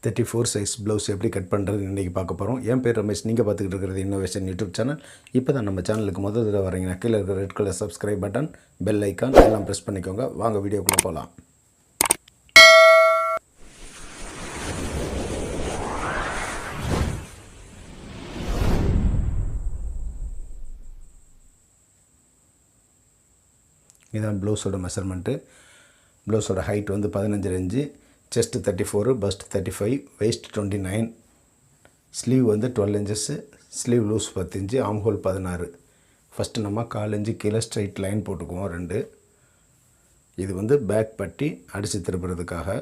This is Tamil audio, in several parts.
34 சைஸ் ப்ளவுஸ் எப்படி கட் பண்ணுறதுன்னு இன்றைக்கி பார்க்க போகிறோம். என் பேர் ரமேஷ். நீங்கள் பார்த்துக்கிட்டு இருக்கிறது இன்னோவேஷன் யூடியூப் சேனல். இப்போ தான் நம்ம சேனலுக்கு முதல் தடவை வரீங்கன்னா கீழே இருக்கிற red colour subscribe button, bell icon எல்லாம் ப்ரெஸ் பண்ணிக்கோங்க. வாங்க வீடியோக்குள்ளே போகலாம். இதுதான் ப்ளவுஸோட மெஷர்மெண்ட்டு. ப்ளவுஸோட ஹைட் வந்து 15 inch, chest 34, bust 35, waist 29, sleeve வந்து 12 inches, sleeve loose 10 inch, armhole 16. First நம்ம 4 இன்ச்சு கீழே ஸ்ட்ரைட் லைன் போட்டுக்குவோம் 2. இது வந்து பேக் பட்டி அடித்து திருப்புறதுக்காக.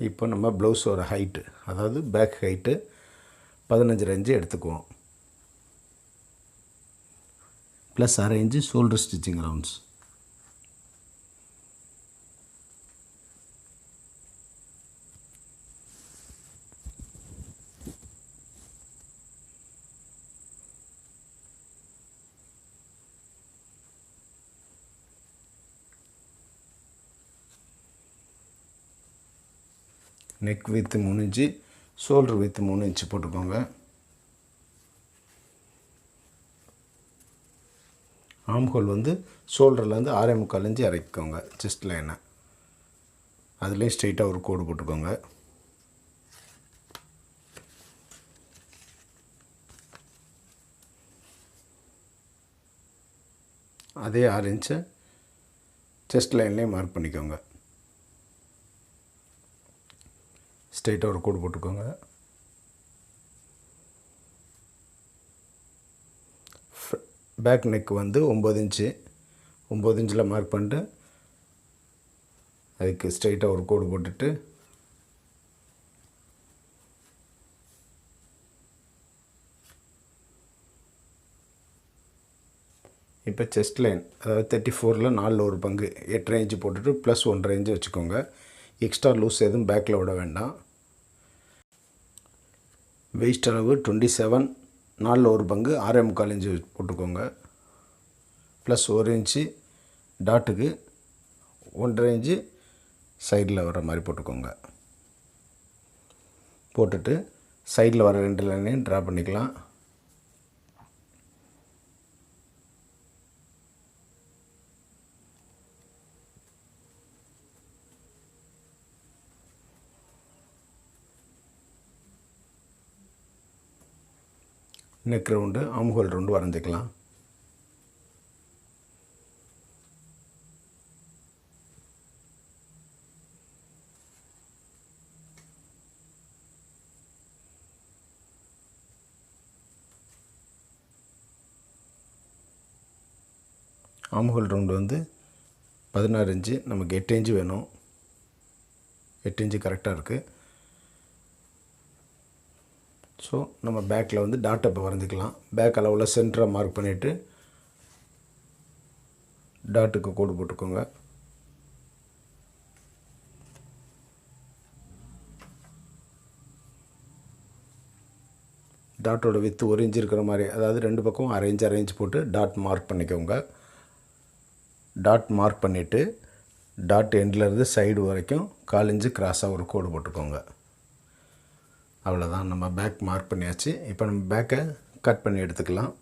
இப்போ நம்ம ப்ளவுஸோட ஹைட்டு, அதாவது பேக் ஹைட்டு 15 இன்ச்சு எடுத்துக்குவோம். ப்ளஸ் அரை inch shoulder stitching rounds. Neck width 3 inch, shoulder width 3 inch போட்டுக்கோங்க. ஆம் ஹோல் வந்து ஷோல்டர்லேருந்து 6.25 இன்ச்சு இறக்கிக்கோங்க. செஸ்ட் லைனை அதுலேயும் ஸ்ட்ரெயிட்டாக ஒரு கோடு போட்டுக்கோங்க. அதே 6 இன்ச்சை செஸ்ட் லைன்லேயும் மார்க் பண்ணிக்கோங்க. ஸ்ட்ரெயிட்டாக ஒரு கோடு போட்டுக்கோங்க. பேக் நெக் வந்து 9 இன்ச்சு, 9 இன்ச்சில் மார்க் பண்ணிட்டு அதுக்கு ஸ்ட்ரெயிட்டாக ஒரு கோடு போட்டுட்டு இப்போ செஸ்ட் லைன், அதாவது 34ல் 4 ஒரு பங்கு 8.5 இன்ச்சு போட்டுட்டு ப்ளஸ் 1.5 இன்ச்சு வச்சுக்கோங்க. எக்ஸ்ட்ரா லூஸ் எதுவும் பேக்கில் விட வேண்டாம். வெயிஸ்ட் அளவு 27, 4 ஒரு பங்கு 6.25 இன்ச்சு போட்டுக்கோங்க. ப்ளஸ் 1 இன்ச்சு டாட்டுக்கு 1.5 இன்ச்சு சைடில் வர மாதிரி போட்டுக்கோங்க. போட்டுட்டு சைடில் வர 2 லைனையும் ட்ரா பண்ணிக்கலாம். Neck round, arm hole round வரைஞ்சிக்கலாம். ஆம் ஹோல் ரவுண்டு வந்து 16 இன்ச்சு, நமக்கு 8 இன்ச்சு வேணும். 8 இன்ச்சு கரெக்டாக இருக்குது. ஸோ நம்ம பேக்கில் வந்து டாட்டை இப்போ வரைஞ்சிக்கலாம். பேக் அளவில் சென்டரை மார்க் பண்ணிவிட்டு டாட்டுக்கு கோடு போட்டுக்கோங்க. டாட்டோட வித்து 1 இன்ச்சு இருக்கிற மாதிரி, அதாவது 2 பக்கம் அரை இன்ச் போட்டு டாட் மார்க் பண்ணிக்கோங்க. டாட் மார்க் பண்ணிவிட்டு டாட் எண்ட்லேருந்து சைடு வரைக்கும் 4 இன்ச்சு கிராஸாக ஒரு கோடு போட்டுக்கோங்க. அவ்வளோதான், நம்ம பேக் மார்க் பண்ணியாச்சு. இப்போ நம்ம பேக்கை கட் பண்ணி எடுத்துக்கலாம்.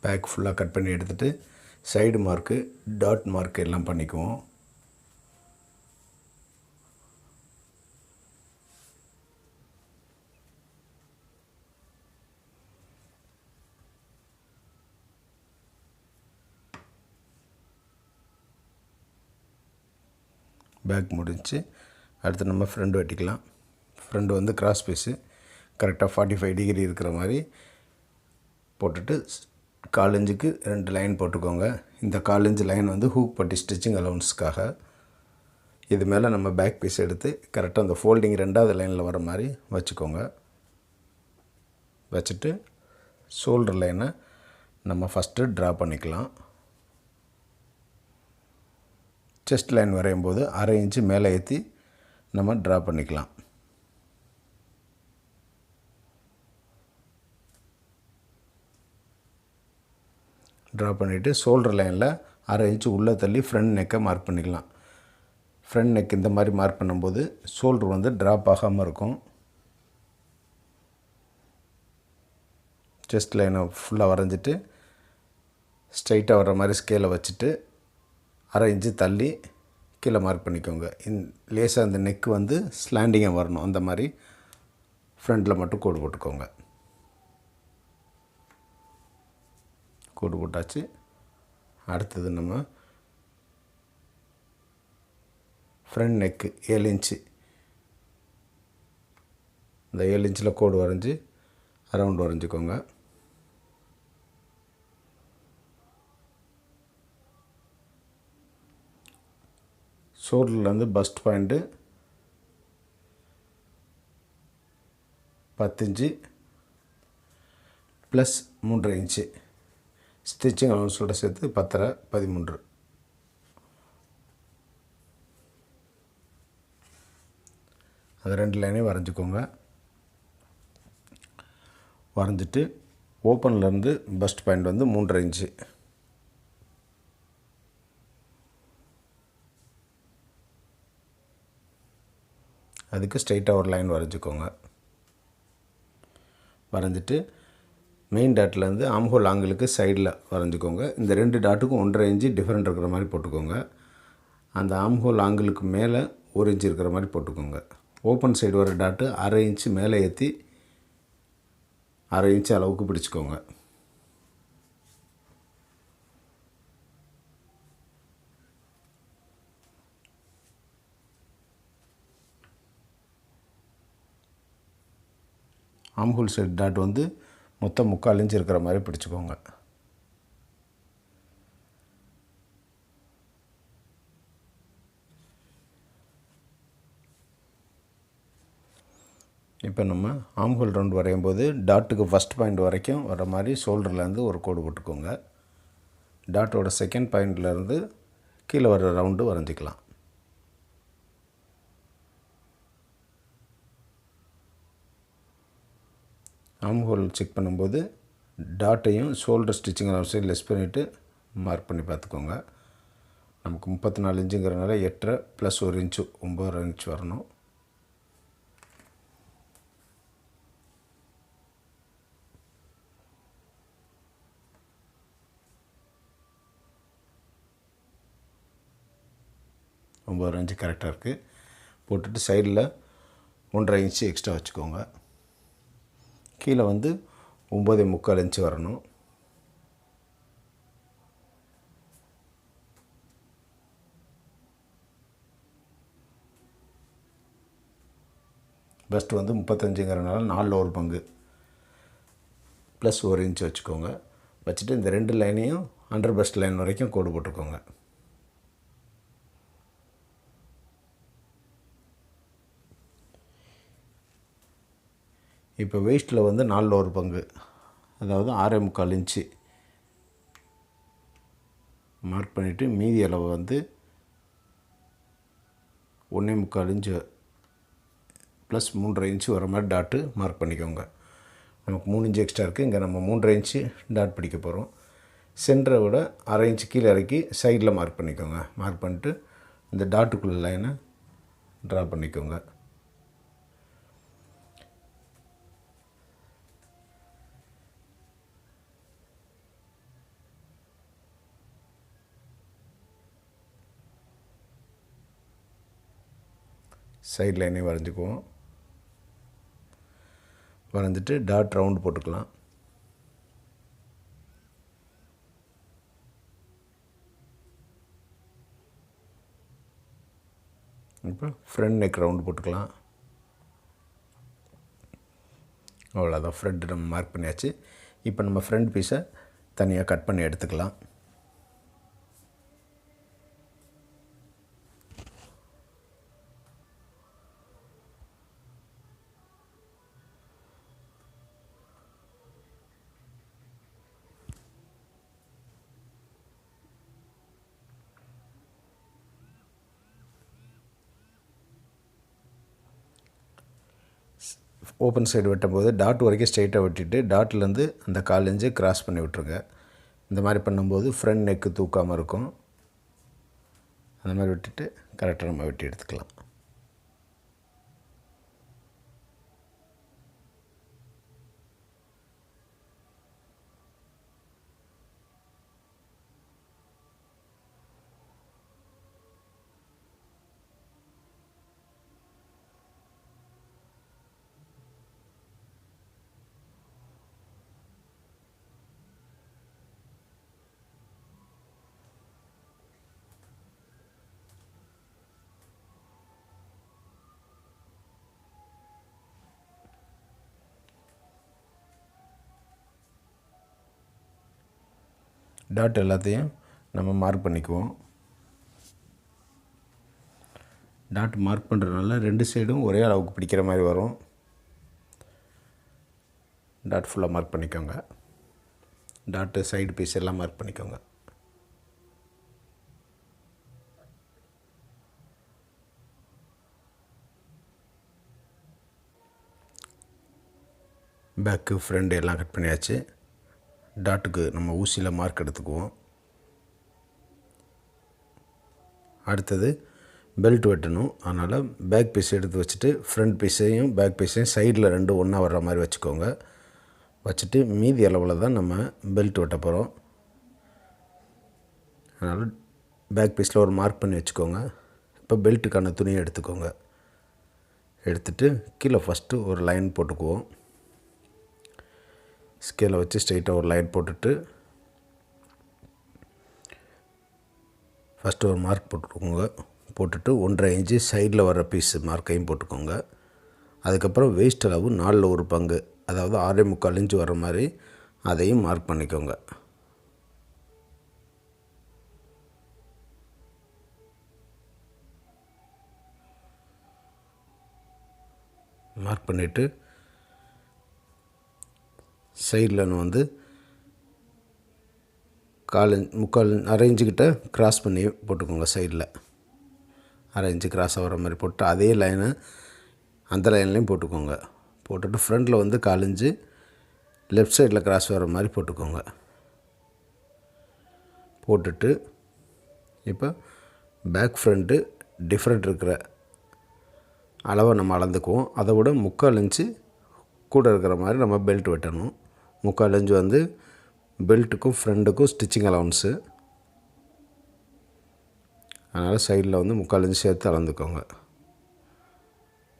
பேக் ஃபுல்லாக கட் பண்ணி எடுத்துகிட்டு சைடு மார்க்கு, டாட் மார்க்கு எல்லாம் பண்ணிக்குவோம். பேக் முடிஞ்சு அடுத்து நம்ம ஃப்ரண்ட் வெட்டிக்கலாம். ஃப்ரண்ட் வந்து கிராஸ் பீஸு கரெக்டாக 45 டிகிரி இருக்கிற மாதிரி போட்டுட்டு 1/4 இன்ச்சுக்கு 2 லைன் போட்டுக்கோங்க. இந்த 1/4 இன்ச்சு லைன் வந்து ஹூக் பட்டி ஸ்டிச்சிங் அலவுன்ஸ்க்காக. இது மேலே நம்ம பேக் பீஸ் எடுத்து கரெக்டாக அந்த ஃபோல்டிங் 2வது லைனில் வர மாதிரி வச்சுக்கோங்க. வச்சுட்டு ஷோல்டர் லைனை நம்ம ஃபஸ்ட்டு ட்ரா பண்ணிக்கலாம். செஸ்ட் லைன் வரையும்போது 1/2 இன்ச்சு மேலே ஏற்றி நம்ம ட்ரா பண்ணிக்கலாம். ட்ரா பண்ணிவிட்டு ஷோல்டர் லைனில் 1/2 இன்ச்சு உள்ளே தள்ளி ஃப்ரண்ட் நெக்கை மார்க் பண்ணிக்கலாம். ஃப்ரண்ட் நெக் இந்த மாதிரி மார்க் பண்ணும்போது ஷோல்டர் வந்து ட்ராப் ஆகாமல் இருக்கும். செஸ்ட் லைனை ஃபுல்லாக வரைஞ்சிட்டு ஸ்ட்ரைட்டாக வர மாதிரி ஸ்கேலை வச்சுட்டு 1/2 இன்ச்சு தள்ளி கீழே மார்க் பண்ணிக்கோங்க. லேசாக அந்த நெக் வந்து ஸ்லாண்டிங்காக வரணும். அந்த மாதிரி ஃப்ரண்டில் மட்டும் கோடு போட்டுக்கோங்க. கோடு போட்டாச்சு. அடுத்தது நம்ம ஃப்ரண்ட் நெக்கு 7 இன்ச்சு, இந்த 7 இன்ச்சில் கோடு வரைஞ்சி அரவுண்ட் வரைஞ்சிக்கோங்க. ஷோல்டர்லேருந்து bust point 10 inch plus 3.5 inch stitching அலவுன்ஸோட சேர்த்து 10.5 13. அது 2 லைனையும் வரைஞ்சிக்கோங்க. வரைஞ்சிட்டு ஓப்பன்லேருந்து பஸ்ட் பாயிண்ட் வந்து 3.5 இன்ச்சு. அதுக்கு ஸ்ட்ரைட்டாக ஒரு லைன் வரைஞ்சிக்கோங்க. வரைஞ்சிட்டு மெயின் டாட்லேருந்து ஆம்ஹோல் ஆங்கிளுக்கு சைடில் வரைஞ்சிக்கோங்க. இந்த 2 டாட்டுக்கும் 1.5 இன்ச்சு டிஃப்ரெண்ட் இருக்கிற மாதிரி போட்டுக்கோங்க. அந்த ஆம்ஹோல் ஆங்கிளுக்கு மேலே 1 இன்ச்சு இருக்கிற மாதிரி போட்டுக்கோங்க. ஓப்பன் சைடு வர டாட்டு 1/2 இன்ச்சு மேலே ஏற்றி 1/2 இன்ச்சு அளவுக்கு பிடிச்சிக்கோங்க. ஆம்ஹோல் சைடு டாட் வந்து மொத்தம் 3/4 இன்ச்சு இருக்கிற மாதிரி பிடிச்சிக்கோங்க. இப்போ நம்ம ஆம்ஹோல் ரவுண்ட் வரையும் போது டாட்டுக்கு ஃபஸ்ட் பாயிண்ட் வரைக்கும் வர மாதிரி ஷோல்டர்லேருந்து ஒரு கோடு போட்டுக்கோங்க. டாட்டோட செகண்ட் பாயிண்ட்லேருந்து கீழே வர ரவுண்டு வரைஞ்சிக்கலாம். ஆம்ஹோல் செக் பண்ணும்போது டாட்டையும் ஷோல்டர் ஸ்டிச்சிங் அலவன்ஸை லெஸ் பண்ணிவிட்டு மார்க் பண்ணி பார்த்துக்கோங்க. நமக்கு 34 இன்ச்சுங்கிறனால 8.5 ப்ளஸ் 1 இன்ச்சு 9.5 இன்ச்சு வரணும். ஒம்பது இன்ச்சு கரெக்டாக இருக்குது. போட்டுட்டு சைடில் 1.5 இன்ச்சு எக்ஸ்ட்ரா வச்சுக்கோங்க. கீழே வந்து 9.75 இன்ச்சு வரணும். பஸ்ட் வந்து 35ங்கிறனால 4 ஒரு பங்கு ப்ளஸ் 1 இன்ச்சு வச்சுக்கோங்க. வச்சுட்டு இந்த 2 லைனையும் அண்டர் பஸ்ட் லைன் வரைக்கும் கோடு போட்டுக்கோங்க. இப்போ வெயிஸ்ட்டில் வந்து 4 ஒரு பங்கு, அதாவது 6.25 இன்ச்சு மார்க் பண்ணிவிட்டு மீதி அளவு வந்து 1.25 இன்ச்சு ப்ளஸ் 3.5 இன்ச்சு வர மாதிரி டாட்டு மார்க் பண்ணிக்கோங்க. நமக்கு 3 இன்ச்சு எக்ஸ்ட்ரா இருக்குது. இங்கே நம்ம 3.5 இன்ச்சு டாட் பிடிக்க போகிறோம். சென்டரை விட 1/2 இன்ச்சு கீழே இறக்கி சைடில் மார்க் பண்ணிக்கோங்க. மார்க் பண்ணிட்டு இந்த டாட்டுக்குள்ள லைனை ட்ரா பண்ணிக்கோங்க. சைட் லைனையும் வரைஞ்சிக்குவோம். வரைஞ்சிட்டு டாட் ரவுண்டு போட்டுக்கலாம். இப்போ ஃப்ரண்ட் நெக் ரவுண்டு போட்டுக்கலாம். அவ்வளோதான், ஃப்ரண்ட் நம்ம மார்க் பண்ணியாச்சு. இப்போ நம்ம ஃப்ரண்ட் பீஸை தனியாக கட் பண்ணி எடுத்துக்கலாம். ஓப்பன் சைடு வெட்டும்போது டாட் வரைக்கும் ஸ்ட்ரைட்டாக வெட்டிட்டு டாட்லேருந்து அந்த 1/4 இன்ச்சு கிராஸ் பண்ணி விட்ருங்க. இந்த மாதிரி பண்ணும்போது ஃப்ரண்ட் நெக்கு தூக்காமல் இருக்கும். அந்த மாதிரி விட்டுட்டு கரெக்டாக நம்ம வெட்டி எடுத்துக்கலாம். டாட் எல்லாத்தையும் நம்ம மார்க் பண்ணிக்குவோம். டாட் மார்க் பண்ணுறதுனால 2 சைடும் ஒரே அளவுக்கு பிடிக்கிற மாதிரி வரும். டாட் ஃபுல்லாக மார்க் பண்ணிக்கோங்க. டாட்டு சைடு பீஸ் எல்லாம் மார்க் பண்ணிக்கோங்க. பேக்கு ஃப்ரண்ட் எல்லாம் கட் பண்ணியாச்சு. டாட்டுக்கு நம்ம ஊசியில் மார்க் எடுத்துக்குவோம். அடுத்தது பெல்ட் வெட்டணும். அதனால் பேக் பீஸ் எடுத்து வச்சுட்டு ஃப்ரண்ட் பீஸையும் பேக் பீஸையும் சைடில் 2 ஒன்றா வர்ற மாதிரி வச்சுக்கோங்க. வச்சுட்டு மீதி அளவில் தான் நம்ம பெல்ட் வெட்ட போகிறோம். அதனால் பேக் பீஸில் ஒரு மார்க் பண்ணி வச்சுக்கோங்க. இப்போ பெல்ட்டுக்கான துணியை எடுத்துக்கோங்க. எடுத்துகிட்டு கீழே ஃபஸ்ட்டு ஒரு லைன் போட்டுக்குவோம். ஸ்கேலை வச்சு ஸ்ட்ரைட்டாக ஒரு லைன் போட்டுட்டு ஃபஸ்ட்டு ஒரு மார்க் போட்டுக்கோங்க. போட்டுட்டு 1.5 இன்ச்சு சைடில் வர பீஸ் மார்க்கையும் போட்டுக்கோங்க. அதுக்கப்புறம் வேஸ்ட் அளவு 4 ஒரு பங்கு, அதாவது 6.25 இன்ச்சு வர மாதிரி அதையும் மார்க் பண்ணிக்கோங்க. மார்க் பண்ணிவிட்டு சைடில் வந்து 1/4 இன்ச்சுக்கிட்ட கிராஸ் பண்ணி போட்டுக்கோங்க. சைடில் 1/2 இன்ச்சு கிராஸாக வர மாதிரி போட்டு அதே லைனை அந்த லைன்லேயும் போட்டுக்கோங்க. போட்டுட்டு ஃப்ரண்டில் வந்து 1/4 இன்ச்சு லெஃப்ட் சைடில் கிராஸ் வர மாதிரி போட்டுக்கோங்க. போட்டுட்டு இப்போ பேக் ஃப்ரண்ட்டு டிஃப்ரெண்ட் இருக்கிற அளவை நம்ம அளந்துக்குவோம். அதை விட 3/4 இன்ச்சு கூட இருக்கிற மாதிரி நம்ம பெல்ட் வெட்டணும். 3/4 இன்ச்சு வந்து பெல்ட்டுக்கும் ஃப்ரண்ட்டுக்கும் ஸ்டிச்சிங் அலவன்ஸு. அதனால் சைடில் வந்து 3/4 இன்ச்சு சேர்த்து அளந்துக்கோங்க.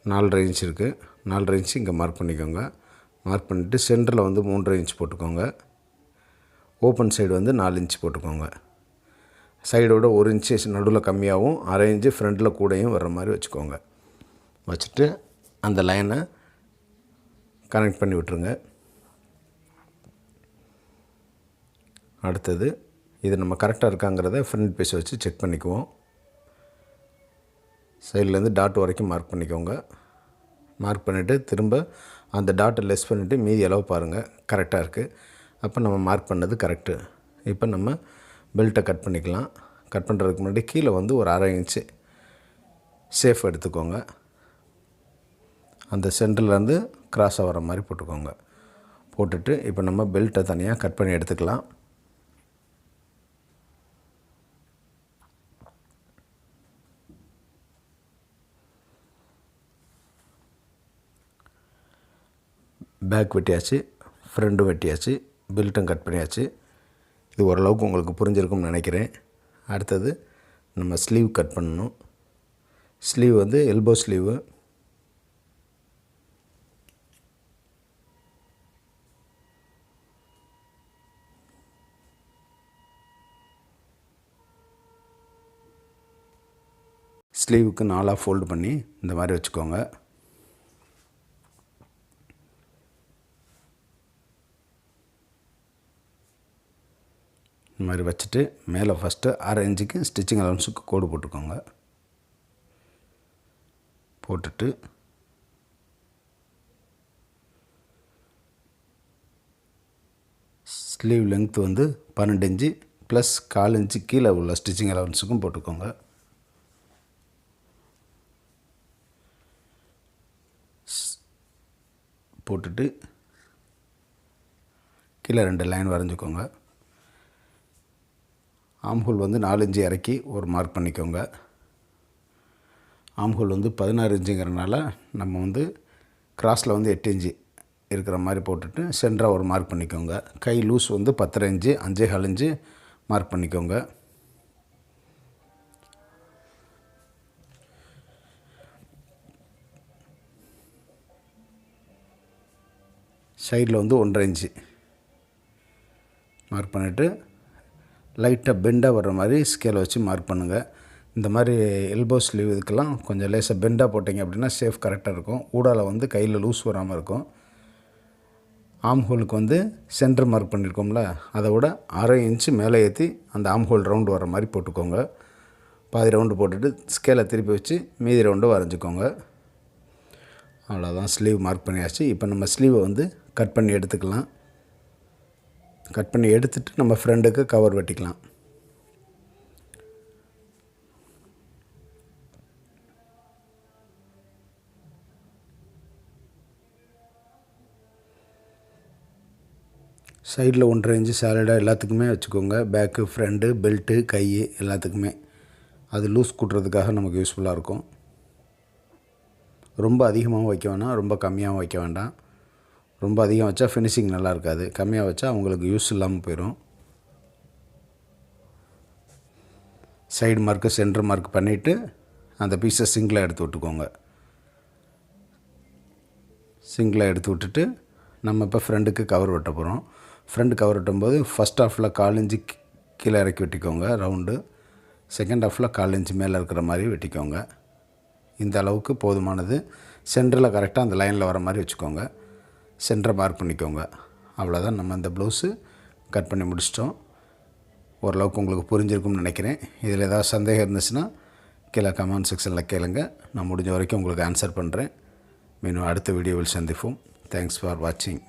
4.5 இன்ச் இருக்குது. 4.5 இன்ச்சு இங்கே மார்க் பண்ணிக்கோங்க. மார்க் பண்ணிவிட்டு சென்டரில் வந்து 3.5 இன்ச் போட்டுக்கோங்க. ஓப்பன் சைடு வந்து 4 இன்ச் போட்டுக்கோங்க. சைடோட 1 இன்ச்சு நடுவில் கம்மியாகவும் 1/2 இன்ச்சு ஃப்ரண்ட்டில் கூடையும் வர்ற மாதிரி வச்சுக்கோங்க. வச்சுட்டு அந்த லைனை கனெக்ட் பண்ணி விட்டுருங்க. அடுத்தது இது நம்ம கரெக்டாக இருக்காங்கிறத ஃப்ரண்ட் பீஸை வச்சு செக் பண்ணிக்குவோம். சைட்லேருந்து டாட் வரைக்கும் மார்க் பண்ணிக்கோங்க. மார்க் பண்ணிவிட்டு திரும்ப அந்த டாட்டை லெஸ் பண்ணிவிட்டு மீதி அளவு பாருங்கள் கரெக்டாக இருக்குது. அப்போ நம்ம மார்க் பண்ணது கரெக்டு. இப்போ நம்ம பெல்ட்டை கட் பண்ணிக்கலாம். கட் பண்ணுறதுக்கு முன்னாடி கீழே வந்து ஒரு 1/2 இன்ச்சு சேஃப் எடுத்துக்கோங்க. அந்த சென்டர்லேருந்து கிராஸாக வர மாதிரி போட்டுக்கோங்க. போட்டுட்டு இப்போ நம்ம பெல்ட்டை தனியாக கட் பண்ணி எடுத்துக்கலாம். பேக் வெட்டியாச்சு, ஃப்ரண்ட்டும் வெட்டியாச்சு, பெல்ட்டும் கட் பண்ணியாச்சு. இது ஓரளவுக்கு உங்களுக்கு புரிஞ்சிருக்கும்னு நினைக்கிறேன். அடுத்தது நம்ம ஸ்லீவ் கட் பண்ணணும். ஸ்லீவ் வந்து எல்போ ஸ்லீவு. ஸ்லீவுக்கு 4ஆக ஃபோல்டு பண்ணி இந்த மாதிரி வச்சுக்கோங்க. இந்த மாதிரி வச்சுட்டு மேலே ஃபஸ்ட்டு 1/2 இன்ச்சுக்கு ஸ்டிச்சிங் அலவன்ஸுக்கு கோடு போட்டுக்கோங்க. போட்டுட்டு ஸ்லீவ் லென்த் வந்து 12 இன்ச்சு ப்ளஸ் 1/4 இன்ச்சு கீழே உள்ள ஸ்டிச்சிங் அலவன்ஸுக்கும் போட்டுக்கோங்க. போட்டுட்டு கீழே 2 லைன் வரைஞ்சிக்கோங்க. ஆம்ஹோல் வந்து 4 இன்ச்சு இறக்கி ஒரு மார்க் பண்ணிக்கோங்க. ஆம்ஹோல் வந்து 16 இன்ச்சுங்கிறனால நம்ம வந்து கிராஸில் வந்து 8 இன்ச்சு இருக்கிற மாதிரி போட்டுட்டு சென்டராக ஒரு மார்க் பண்ணிக்கோங்க. கை லூஸ் வந்து 10.5 இன்ச்சு 5.25 இன்ச்சு மார்க் பண்ணிக்கோங்க. சைடில் வந்து 1.5 இன்ச்சு மார்க் பண்ணிவிட்டு லைட்டாக பெண்டாக வர்ற மாதிரி ஸ்கேலை வச்சு மார்க் பண்ணுங்கள். இந்த மாதிரி எல்போ ஸ்லீவ் இதுக்கெல்லாம் கொஞ்சம் லேசாக பெண்டாக போட்டிங்க அப்படின்னா சேஃப் கரெக்டாக இருக்கும். ஊடால வந்து கையில் லூஸ் வராமல் இருக்கும். ஆம்ஹோலுக்கு வந்து சென்டர் மார்க் பண்ணியிருக்கோம்ல, அதை விட 1/2 இன்ச்சு மேலே ஏற்றி அந்த ஆம்ஹோல் ரவுண்டு வர மாதிரி போட்டுக்கோங்க. பாதி ரவுண்டு போட்டுட்டு ஸ்கேலை திருப்பி வச்சு மீதி ரவுண்டு வரைஞ்சிக்கோங்க. அவ்வளோதான், ஸ்லீவ் மார்க் பண்ணியாச்சு. இப்போ நம்ம ஸ்லீவை வந்து கட் பண்ணி எடுத்துக்கலாம். கட் பண்ணி எடுத்துகிட்டு நம்ம ஃப்ரண்ட்டுக்கு கவர் வெட்டிக்கலாம். சைடில் 1.5 இன்ச்சு சாலிடாக எல்லாத்துக்குமே வச்சுக்கோங்க. பேக்கு, ஃப்ரண்ட்டு, பெல்ட்டு, கை எல்லாத்துக்குமே. அது லூஸ் கூட்டுறதுக்காக நமக்கு யூஸ்ஃபுல்லாக இருக்கும். ரொம்ப அதிகமாகவும் வைக்க வேண்டாம், ரொம்ப கம்மியாகவும் வைக்க வேண்டாம். ரொம்ப அதிகம் வச்சா ஃபினிஷிங் நல்லா இருக்காது, கம்மியாக வச்சா அவங்களுக்கு யூஸ் இல்லாமல் போயிடும். சைடு மார்க்கு சென்டர் மார்க் பண்ணிவிட்டு அந்த பீஸை சிங்கிளாக எடுத்து விட்டுக்கோங்க. சிங்கிளாக எடுத்து விட்டுட்டு நம்ம இப்போ ஃப்ரண்ட்டுக்கு கவர் வெட்ட போகிறோம். ஃப்ரண்ட் கவர் வெட்டும்போது ஃபஸ்ட் ஹாஃபில் 1/4 இன்ச்சு கீழே இறக்கி வெட்டிக்கோங்க ரவுண்டு. செகண்ட் ஹாஃபில் 1/4 இன்ச்சு மேலே இருக்கிற மாதிரி வெட்டிக்கோங்க. இந்த அளவுக்கு போதுமானது. சென்டரில் கரெக்டாக அந்த லைனில் வர மாதிரி வச்சுக்கோங்க. சென்டரை மார்க் பண்ணிக்கோங்க. அவ்வளோதான், நம்ம இந்த ப்ளவுஸு கட் பண்ணி முடிச்சிட்டோம். ஓரளவுக்கு உங்களுக்கு புரிஞ்சிருக்கும்னு நினைக்கிறேன். இதில் ஏதாவது சந்தேகம் இருந்துச்சுன்னா கீழே கமெண்ட் செக்ஷனில் கேளுங்க. நான் முடிஞ்ச வரைக்கும் உங்களுக்கு ஆன்சர் பண்ணுறேன். மீண்டும் அடுத்த வீடியோவில் சந்திப்போம். தேங்க்ஸ் ஃபார் வாட்சிங்.